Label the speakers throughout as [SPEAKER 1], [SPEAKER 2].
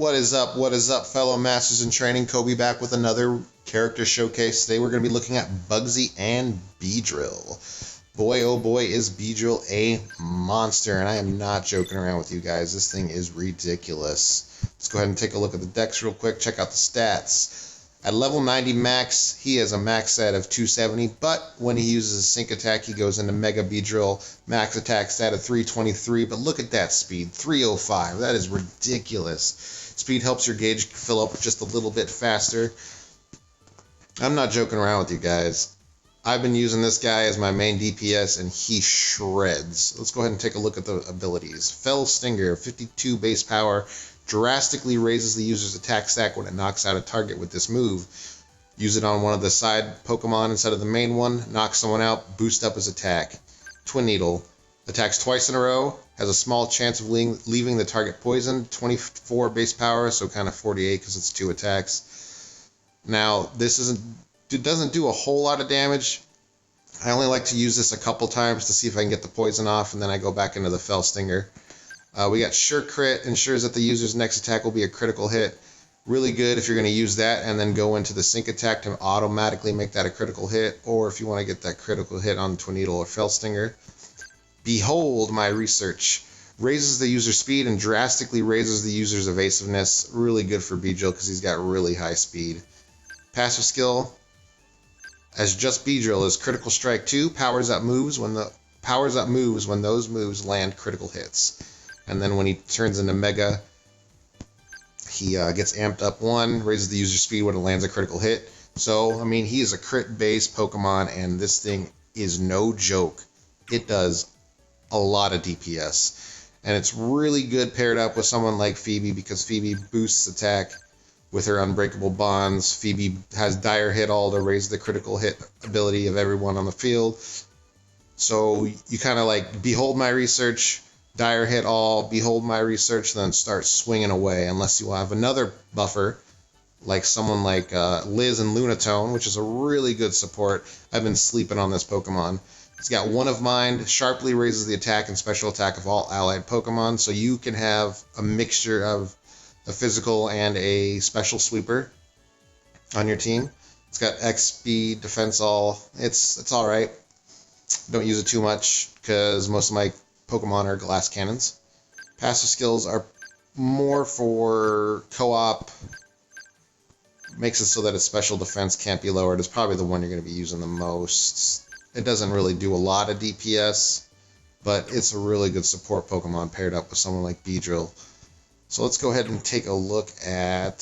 [SPEAKER 1] What is up, fellow Masters in Training? Kobe back with another character showcase. Today we're going to be looking at Bugsy and Beedrill. Boy, oh boy, is Beedrill a monster, and I am not joking around with you guys. This thing is ridiculous. Let's go ahead and take a look at the decks real quick, check out the stats. At level 90 max, he has a max stat of 270, but when he uses a sync attack, he goes into Mega Beedrill, max attack stat of 323, but look at that speed, 305. That is ridiculous. Speed helps your gauge fill up just a little bit faster. I'm not joking around with you guys. I've been using this guy as my main DPS, and he shreds. Let's go ahead and take a look at the abilities. Fell Stinger, 52 base power, drastically raises the user's attack stack when it knocks out a target with this move. Use it on one of the side Pokemon instead of the main one, knock someone out, boost up his attack. Twin Needle, attacks twice in a row, has a small chance of leaving the target poisoned, 24 base power, so kind of 48 because it's 2 attacks. Now, it doesn't do a whole lot of damage. I only like to use this a couple times to see if I can get the poison off, and then I go back into the Fell Stinger. We got Sure Crit, ensures that the user's next attack will be a critical hit. Really good if you're going to use that and then go into the sync attack to automatically make that a critical hit, or if you want to get that critical hit on Twin Needle or Fell Stinger. Behold My Research. Raises the user's speed and drastically raises the user's evasiveness. Really good for Beedrill because he's got really high speed. Passive skill, as just Beedrill, is Critical Strike 2, powers up moves when those moves land critical hits. And then when he turns into Mega, he gets amped up 1, raises the user's speed when it lands a critical hit. So, I mean, he is a crit-based Pokemon, and this thing is no joke. It does a lot of DPS. And it's really good paired up with someone like Phoebe, because Phoebe boosts attack with her Unbreakable Bonds. Phoebe has Dire Hit All to raise the critical hit ability of everyone on the field. So you kind of like Behold My Research, Dire Hit All, Behold My Research, then start swinging away, unless you have another buffer, like someone like Liz and Lunatone, which is a really good support. I've been sleeping on this Pokemon. It's got One of Mind, sharply raises the attack and special attack of all allied Pokemon, so you can have a mixture of a physical and a special sweeper on your team. It's got X speed, defense all. It's alright. Don't use it too much, because most of my Pokemon are glass cannons. Passive skills are more for co-op. Makes it so that its special defense can't be lowered. It's probably the one you're going to be using the most. It doesn't really do a lot of DPS, but it's a really good support Pokemon paired up with someone like Beedrill. So let's go ahead and take a look at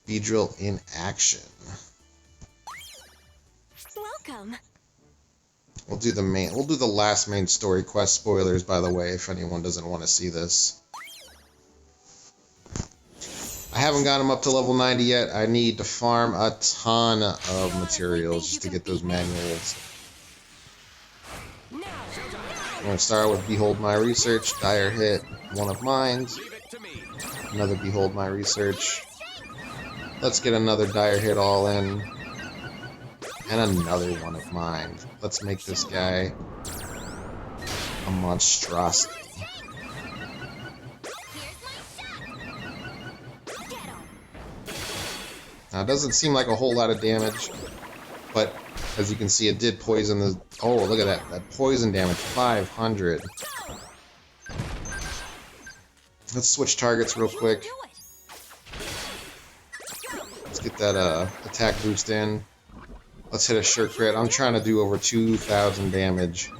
[SPEAKER 1] Beedrill in action.
[SPEAKER 2] Welcome.
[SPEAKER 1] We'll do the last main story quest. Spoilers, by the way, if anyone doesn't want to see this. I haven't got him up to level 90 yet. I need to farm a ton of materials just to get those manuals. I'm going to start with Behold My Research, Dire Hit, One of Mind. Another Behold My Research. Let's get another Dire Hit All in. And another One of Mind. Let's make this guy a monstrosity. Now, it doesn't seem like a whole lot of damage, but as you can see, it did poison the... Oh, look at that. That poison damage, 500. Let's switch targets real quick. Let's get that attack boost in. Let's hit a Sure Crit. I'm trying to do over 2,000 damage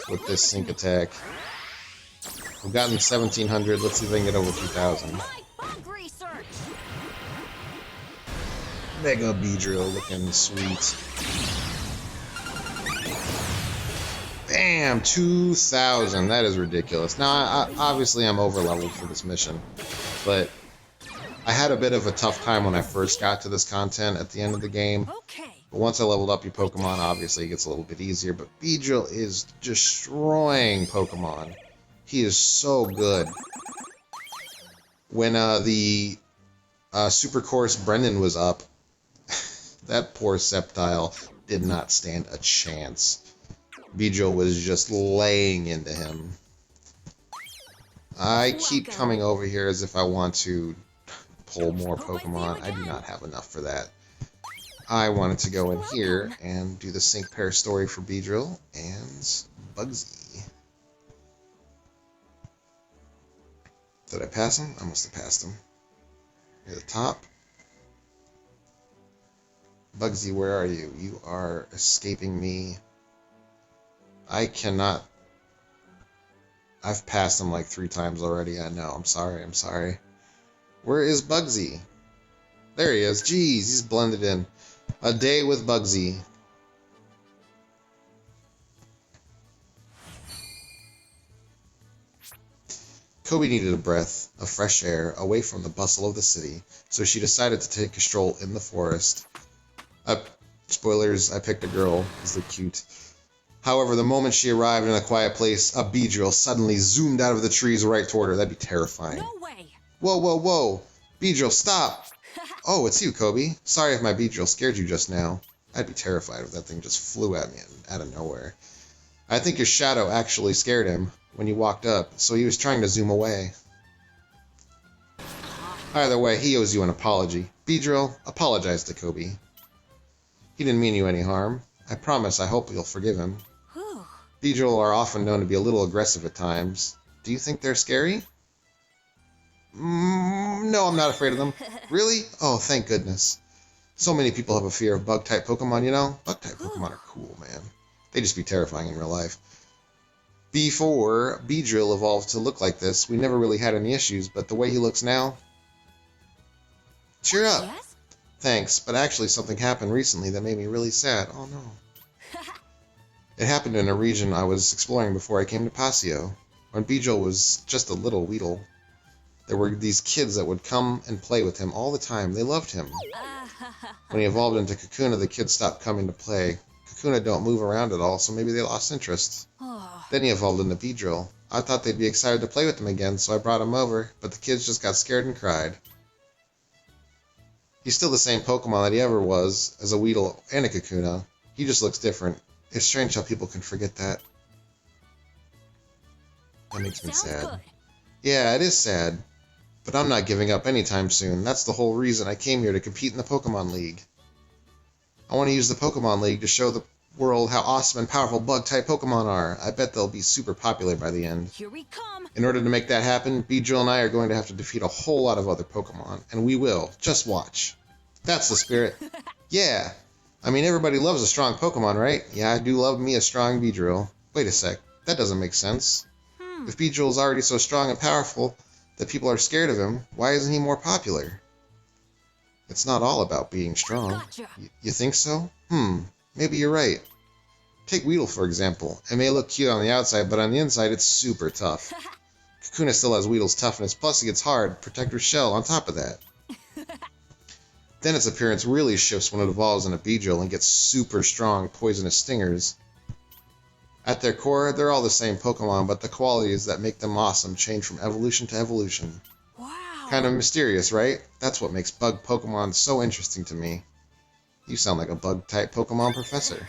[SPEAKER 1] with this sync attack. I've gotten 1,700. Let's see if I can get over 2,000. Mega Beedrill looking sweet. Bam! 2,000. That is ridiculous. Now, obviously I'm over-leveled for this mission, but I had a bit of a tough time when I first got to this content at the end of the game. But once I leveled up your Pokemon, obviously it gets a little bit easier. But Beedrill is destroying Pokemon. He is so good. When the Super Course Brendan was up, that poor Sceptile did not stand a chance. Beedrill was just laying into him. I keep coming over here as if I want to pull more Pokemon. I do not have enough for that. I wanted to go in here and do the sync pair story for Beedrill and Bugsy. Did I pass him? I must have passed him. Near the top. Bugsy, where are you? You are escaping me. I cannot... I've passed him like 3 times already. I know. I'm sorry. Where is Bugsy? There he is. Jeez, he's blended in. A day with Bugsy. Kobe needed a breath of fresh air away from the bustle of the city, so she decided to take a stroll in the forest. Spoilers, I picked a girl, because they're cute. However, the moment she arrived in a quiet place, a Beedrill suddenly zoomed out of the trees right toward her. That'd be terrifying.
[SPEAKER 2] No way!
[SPEAKER 1] Whoa. Beedrill, stop! Oh, it's you, Kobe. Sorry if my Beedrill scared you just now. I'd be terrified if that thing just flew at me out of nowhere. I think your shadow actually scared him when you walked up, so he was trying to zoom away. Either way, he owes you an apology. Beedrill, apologize to Kobe. He didn't mean you any harm. I promise I hope you'll forgive him. Beedrill are often known to be a little aggressive at times. Do you think they're scary? No, I'm not afraid of them. Really? Oh, thank goodness. So many people have a fear of bug-type Pokemon, you know? Bug-type Pokemon are cool, man. They just be terrifying in real life. Before Beedrill evolved to look like this, we never really had any issues, but the way he looks now... Cheer up!
[SPEAKER 2] Yes?
[SPEAKER 1] Thanks, but actually something happened recently that made me really sad. Oh no. It happened in a region I was exploring before I came to Pasio, when Beedrill was just a little Weedle. There were these kids that would come and play with him all the time. They loved him. When he evolved into Kakuna, the kids stopped coming to play. Kakuna don't move around at all, so maybe they lost interest. Then he evolved into Beedrill. I thought they'd be excited to play with him again, so I brought him over, but the kids just got scared and cried. He's still the same Pokemon that he ever was, as a Weedle and a Kakuna. He just looks different. It's strange how people can forget that. That makes me sad.
[SPEAKER 2] Good.
[SPEAKER 1] Yeah, it is sad. But I'm not giving up anytime soon. That's the whole reason I came here to compete in the Pokemon League. I want to use the Pokemon League to show the world how awesome and powerful bug-type Pokemon are. I bet they'll be super popular by the end.
[SPEAKER 2] Here we come.
[SPEAKER 1] In order to make that happen, Beedrill and I are going to have to defeat a whole lot of other Pokemon. And we will. Just watch. That's the spirit. Yeah. I mean, everybody loves a strong Pokemon, right? Yeah, I do love me a strong Beedrill. Wait a sec. That doesn't make sense. If Beedrill is already so strong and powerful that people are scared of him, why isn't he more popular? It's not all about being strong.
[SPEAKER 2] Gotcha.
[SPEAKER 1] You think so? Maybe you're right. Take Weedle, for example. It may look cute on the outside, but on the inside, it's super tough. Kakuna still has Weedle's toughness, plus it gets hard. Protector Shell on top of that. Then its appearance really shifts when it evolves in a Beedrill and gets super strong, poisonous stingers. At their core, they're all the same Pokemon, but the qualities that make them awesome change from evolution to evolution.
[SPEAKER 2] Wow.
[SPEAKER 1] Kind of mysterious, right? That's what makes bug Pokemon so interesting to me. You sound like a bug-type Pokemon professor.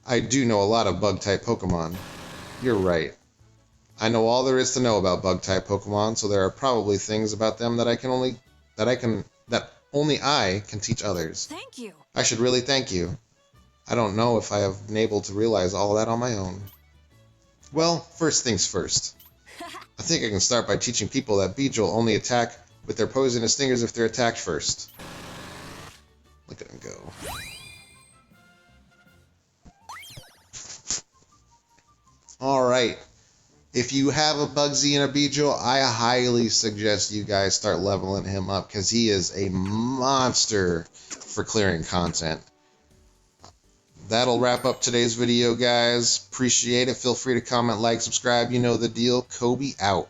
[SPEAKER 1] I do know a lot of bug-type Pokemon. You're right. I know all there is to know about bug-type Pokemon, so there are probably things about them that only I can teach others.
[SPEAKER 2] Thank you.
[SPEAKER 1] I should really thank you. I don't know if I have been able to realize all that on my own. Well, first things first. I think I can start by teaching people that Beedrill only attack with their poisonous stingers if they're attacked first. Look at him go. Alright. If you have a Bugsy and a Beedrill, I highly suggest you guys start leveling him up because he is a monster for clearing content. That'll wrap up today's video, guys. Appreciate it. Feel free to comment, like, subscribe. You know the deal. Kobe out.